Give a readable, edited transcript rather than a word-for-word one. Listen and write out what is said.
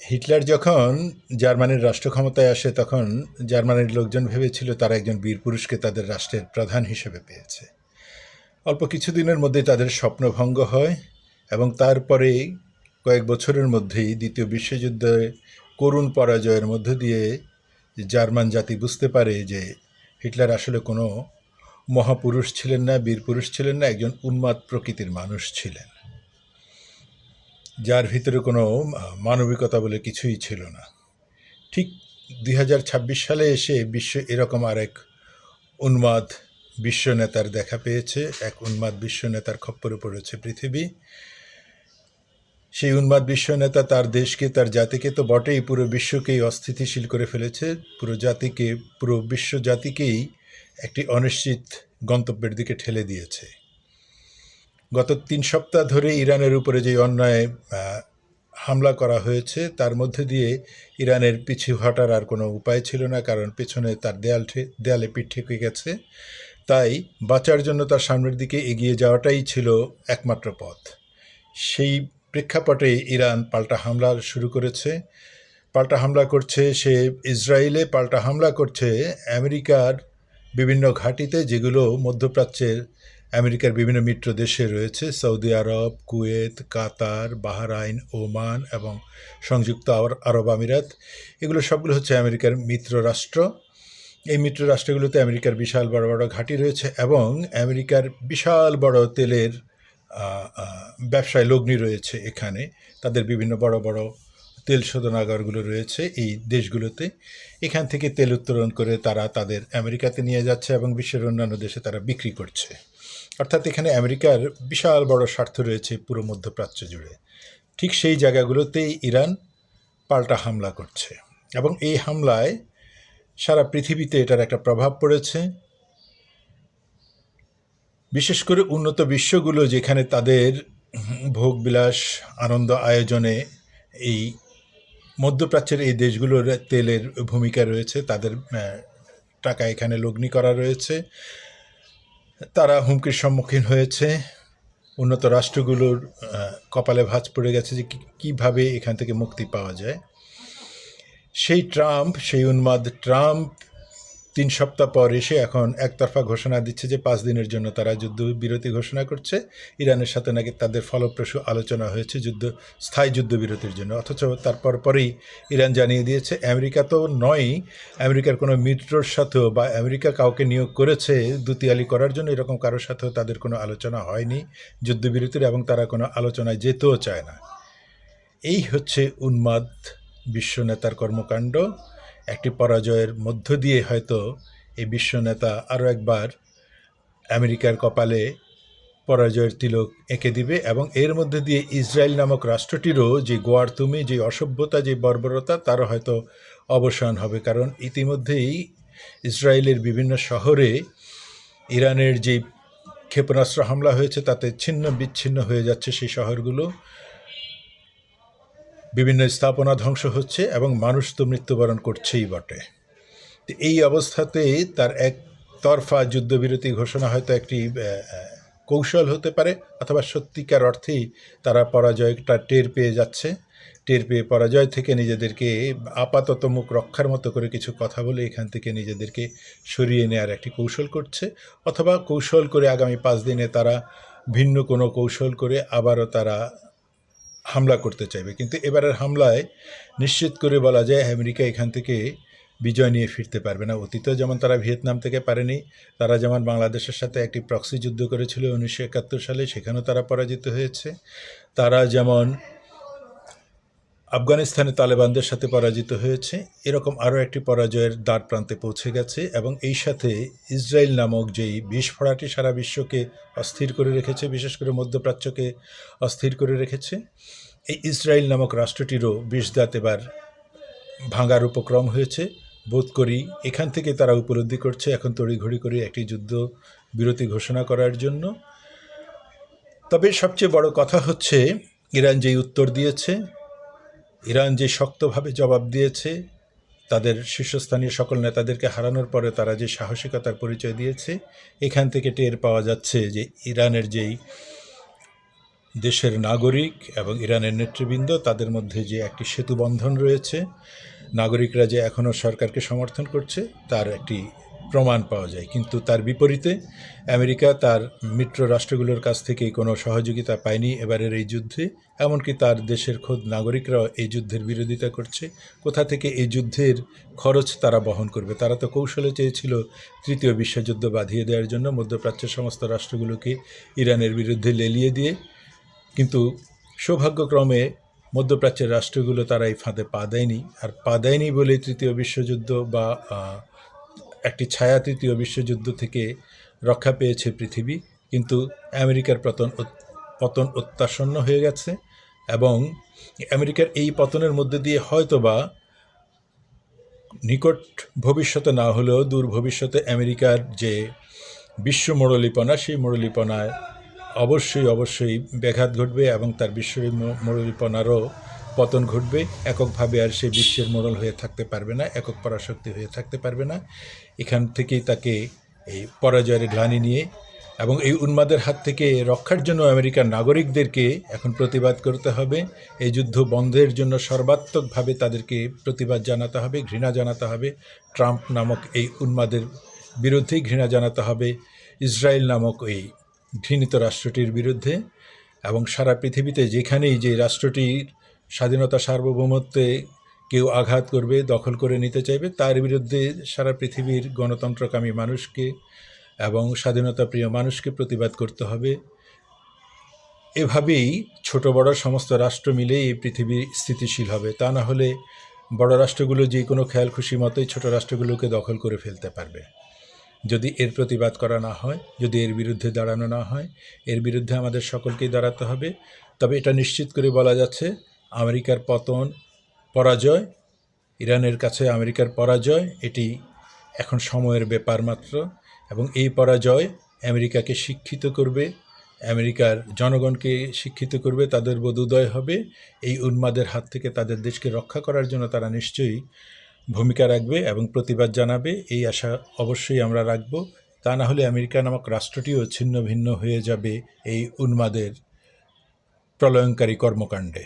Hitler যখন জার্মানির রাষ্ট্র ক্ষমতায় আসে তখন জার্মানির লোকজন ভেবেছিল তারা একজন বীর পুরুষকে তাদের রাষ্ট্রের প্রধান হিসেবে পেয়েছে। অল্প কিছুদিনের মধ্যেই তাদের স্বপ্নভঙ্গ হয় এবং তারপরে কয়েক বছরের মধ্যেই দ্বিতীয় বিশ্বযুদ্ধে করুণ পরাজয়ের মধ্য দিয়ে জার্মান জাতি বুঝতে পারে যে হিটলার আসলে কোনো মহাপুরুষ ছিলেন না, বীর পুরুষ ছিলেন না, একজন উন্মাদ প্রকৃতির মানুষ ছিলেন, যার ভিতরে কোনো মানবিকতা বলে কিছুই ছিল না। ঠিক 2026 সালে এসে বিশ্ব এরকম আরেক উন্মাদ বিশ্ব নেতার দেখা পেয়েছে। এক উন্মাদ বিশ্ব নেতার খপ্পরে পড়েছে পৃথিবী। সেই উন্মাদ বিশ্ব নেতা তার দেশকে, তার জাতিকে তো বটেই, পুরো বিশ্বকেই অস্থিতিশীল করে ফেলেছে। পুরো বিশ্ব জাতিকেই একটি অনিশ্চিত গন্তব্যের দিকে ঠেলে দিয়েছে। গত 3 সপ্তাহ ধরে ইরানের উপরে যে অন্যায় হামলা করা হয়েছে তার মধ্যে দিয়ে ইরানের পিছু হটার আর কোনো উপায় ছিল না, কারণ পেছনে তার দেয়ালে পিঠ ঠেকে গেছে। তাই বাঁচার জন্য তার সামনের দিকে এগিয়ে যাওয়াটাই ছিল একমাত্র পথ। সেই প্রেক্ষাপটে ইরান পাল্টা হামলা শুরু করেছে। পাল্টা হামলা করছে সে ইসরায়েলে, পাল্টা হামলা করছে আমেরিকার বিভিন্ন ঘাঁটিতে, যেগুলো মধ্যপ্রাচ্যের আমেরিকার বিভিন্ন মিত্র দেশে রয়েছে: সৌদি আরব, কুয়েত, কাতার, বাহরাইন, ওমান এবং সংযুক্ত আরব আমিরাত। এগুলো সবগুলো হচ্ছে আমেরিকার মিত্র রাষ্ট্র। এই মিত্র রাষ্ট্রগুলোতে আমেরিকার বিশাল বড় বড় ঘাঁটি রয়েছে এবং আমেরিকার বিশাল বড় তেলের ব্যবসায় লগ্নি রয়েছে এখানে। তাদের বিভিন্ন বড় বড় তেল শোধনাগারগুলো রয়েছে এই দেশগুলোতে। এখান থেকে তেল উত্তোলন করে তারা তাদের আমেরিকাতে নিয়ে যাচ্ছে এবং বিশ্বের অন্যান্য দেশে তারা বিক্রি করছে। অর্থাৎ এখানে আমেরিকার বিশাল বড় স্বার্থ রয়েছে পুরো মধ্যপ্রাচ্য জুড়ে। ঠিক সেই জায়গাগুলোতেই ইরান পাল্টা হামলা করছে এবং এই হামলায় সারা পৃথিবীতে এটার একটা প্রভাব পড়েছে। বিশেষ করে উন্নত বিশ্বগুলো, যেখানে তাদের ভোগবিলাস, আনন্দ আয়োজনে এই মধ্যপ্রাচ্যের এই দেশগুলোর তেলের ভূমিকা রয়েছে, তাদের টাকা এখানে লগ্নি করা রয়েছে, তারা হুমকির সম্মুখীন হয়েছে। উন্নত রাষ্ট্রগুলোর কপালে ভাঁজ পড়ে গেছে যে কীভাবে এখান থেকে মুক্তি পাওয়া যায়। সেই উন্মাদ ট্রাম্প 3 সপ্তাহ পর এসে এখন একতরফা ঘোষণা দিচ্ছে যে 5 দিনের জন্য তারা যুদ্ধবিরতি ঘোষণা করছে। ইরানের সাথে নাকি তাদের ফলপ্রসূ আলোচনা হয়েছে স্থায়ী যুদ্ধবিরতির জন্য। অথচ তারপর পরেই ইরান জানিয়ে দিয়েছে আমেরিকা তো নয়ই, আমেরিকার কোনো মিত্রর সাথেও বা আমেরিকা কাউকে নিয়োগ করেছে দুতিয়ালি করার জন্য, এরকম কারোর সাথেও তাদের কোনো আলোচনা হয়নি যুদ্ধবিরতির, এবং তারা কোনো আলোচনায় যেতেও চায় না। এই হচ্ছে উন্মাদ বিশ্ব নেতার কর্মকাণ্ড। একটি পরাজয়ের মধ্য দিয়ে হয়তো এই বিশ্ব নেতা আরও একবার আমেরিকার কপালে পরাজয়ের তিলক এঁকে দিবে এবং এর মধ্যে দিয়ে ইসরায়েল নামক রাষ্ট্রটিরও যে গোয়ার্তুমি, যে অসভ্যতা, যে বর্বরতা, তারও হয়তো অবসান হবে। কারণ ইতিমধ্যেই ইসরায়েলের বিভিন্ন শহরে ইরানের যে ক্ষেপণাস্ত্র হামলা হয়েছে তাতে ছিন্ন বিচ্ছিন্ন হয়ে যাচ্ছে সেই শহরগুলো। বিভিন্ন স্থাপনা ধ্বংস হচ্ছে এবং মানুষ তো মৃত্যুবরণ করছেই বটে। এই অবস্থাতে তার একতরফা যুদ্ধবিরতি ঘোষণা হয়তো একটি কৌশল হতে পারে, অথবা সত্যিকার অর্থেই তারা পরাজয়টা টের পেয়ে যাচ্ছে। টের পেয়ে পরাজয় থেকে নিজেদেরকে আপাতত মুখ রক্ষার মতো করে কিছু কথা বলে এখান থেকে নিজেদেরকে সরিয়ে নেওয়ার একটি কৌশল করছে, অথবা কৌশল করে আগামী 5 দিনে তারা ভিন্ন কোনো কৌশল করে আবারও তারা হামলা করতে চাইবে। কিন্তু এবারের হামলায় নিশ্চিত করে বলা যায় আমেরিকা এখান থেকে বিজয় নিয়ে ফিরতে পারবে না। অতীতেও যেমন তারা ভিয়েতনাম থেকে পারেনি, তারা যেমন বাংলাদেশের সাথে একটি প্রক্সি যুদ্ধ করেছিল 1971 সালে, সেখানেও তারা পরাজিত হয়েছে। তারা যেমন আফগানিস্তানে তালেবানদের সাথে পরাজিত হয়েছে, এরকম আরও একটি পরাজয়ের দ্বার প্রান্তে পৌঁছে গেছে। এবং এই সাথে ইসরায়েল নামক যেই বিস্ফোরাটি সারা বিশ্বকে অস্থির করে রেখেছে, বিশেষ করে মধ্যপ্রাচ্যকে অস্থির করে রেখেছে, এই ইসরায়েল নামক রাষ্ট্রটিরও বিষদাঁত এবার ভাঙার উপক্রম হয়েছে বোধ করি। এখান থেকে তারা উপলব্ধি করছে এখন তড়িঘড়ি করে একটি যুদ্ধ বিরতি ঘোষণা করার জন্য। তবে সবচেয়ে বড় কথা হচ্ছে ইরান যেই উত্তর দিয়েছে, ইরান যে শক্তভাবে জবাব দিয়েছে, তাদের শীর্ষস্থানীয় সকল নেতাদেরকে হারানোর পরে তারা যে সাহসিকতার পরিচয় দিয়েছে, এখান থেকে টের পাওয়া যাচ্ছে যে ইরানের যেই দেশের নাগরিক এবং ইরানের নেতৃবৃন্দ তাদের মধ্যে যে একটি সেতুবন্ধন রয়েছে, নাগরিকরা যে এখনও সরকারকে সমর্থন করছে তার একটি প্রমাণ পাওয়া যায়। কিন্তু তার বিপরীতে আমেরিকা তার মিত্র রাষ্ট্রগুলোর কাছ থেকে কোনো সহযোগিতা পায়নি এবারের এই যুদ্ধে। এমনকি তার দেশের খোদ নাগরিকরাও এই যুদ্ধের বিরোধিতা করছে। কোথা থেকে এই যুদ্ধের খরচ তারা বহন করবে? তারা তো কৌশলে চেয়েছিল তৃতীয় বিশ্বযুদ্ধ বাঁধিয়ে দেওয়ার জন্য মধ্যপ্রাচ্যের সমস্ত রাষ্ট্রগুলোকে ইরানের বিরুদ্ধে লেলিয়ে দিয়ে। কিন্তু সৌভাগ্যক্রমে মধ্যপ্রাচ্যের রাষ্ট্রগুলো তারা এই ফাঁদে পা দেয়নি। আর পা দেয়নি বলে তৃতীয় বিশ্বযুদ্ধ বা একটি ছায়া তৃতীয় বিশ্বযুদ্ধ থেকে রক্ষা পেয়েছে পৃথিবী। কিন্তু আমেরিকার পতন অত্যাসন্ন হয়ে গেছে এবং আমেরিকার এই পতনের মধ্যে দিয়ে হয়তোবা নিকট ভবিষ্যতে না হলেও দূর ভবিষ্যতে আমেরিকার যে বিশ্ব মোড়লিপনা, সেই মোড়লিপনায় অবশ্যই ব্যাঘাত ঘটবে এবং তার বিশ্ব মোড়লিপনারও পতন ঘটবে। এককভাবে আর সে বিশ্বের মোড়ল হয়ে থাকতে পারবে না, একক পরাশক্তি হয়ে থাকতে পারবে না। এখান থেকেই তাকে এই পরাজয়ের গ্লানি নিয়ে এবং এই উন্মাদের হাত থেকে রক্ষার জন্য আমেরিকার নাগরিকদেরকে এখন প্রতিবাদ করতে হবে। এই যুদ্ধ বন্ধের জন্য সর্বাত্মকভাবে তাদেরকে প্রতিবাদ জানাতে হবে, ঘৃণা জানাতে হবে। ট্রাম্প নামক এই উন্মাদের বিরুদ্ধেই ঘৃণা জানাতে হবে, ইসরায়েল নামক এই ঘৃণিত রাষ্ট্রটির বিরুদ্ধে। এবং সারা পৃথিবীতে যেখানেই যে রাষ্ট্রটির স্বাধীনতা সার্বভৌমত্বে কেউ আঘাত করবে, দখল করে নিতে চাইবে, তার বিরুদ্ধে সারা পৃথিবীর গণতন্ত্রকামী মানুষকে এবং স্বাধীনতাপ্রিয় মানুষকে প্রতিবাদ করতে হবে। এভাবেই ছোট বড় সমস্ত রাষ্ট্র মিলে এই পৃথিবী স্থিতিশীল হবে। তা না হলে বড় রাষ্ট্রগুলো যে কোনো খেয়াল খুশি মতোই ছোট রাষ্ট্রগুলোকে দখল করে ফেলতে পারবে। যদি এর প্রতিবাদ করা না হয়, যদি এর বিরুদ্ধে দাঁড়ানো না হয়, এর বিরুদ্ধে আমাদের সকলকেই দাঁড়াতে হবে। তবে এটা নিশ্চিত করে বলা যাচ্ছে, আমেরিকার পরাজয়, ইরানের কাছে আমেরিকার পরাজয়, এটি এখন সময়ের ব্যাপার মাত্র। এবং এই পরাজয় আমেরিকাকে শিক্ষিত করবে, আমেরিকার জনগণকে শিক্ষিত করবে, তাদের বোধোদয় হবে। এই উন্মাদের হাত থেকে তাদের দেশকে রক্ষা করার জন্য তারা নিশ্চয়ই ভূমিকা রাখবে এবং প্রতিবাদ জানাবে, এই আশা অবশ্যই আমরা রাখব। তা না হলে আমেরিকা নামক রাষ্ট্রটিও ছিন্ন ভিন্ন হয়ে যাবে এই উন্মাদের প্রলয়ঙ্কারী কর্মকাণ্ডে।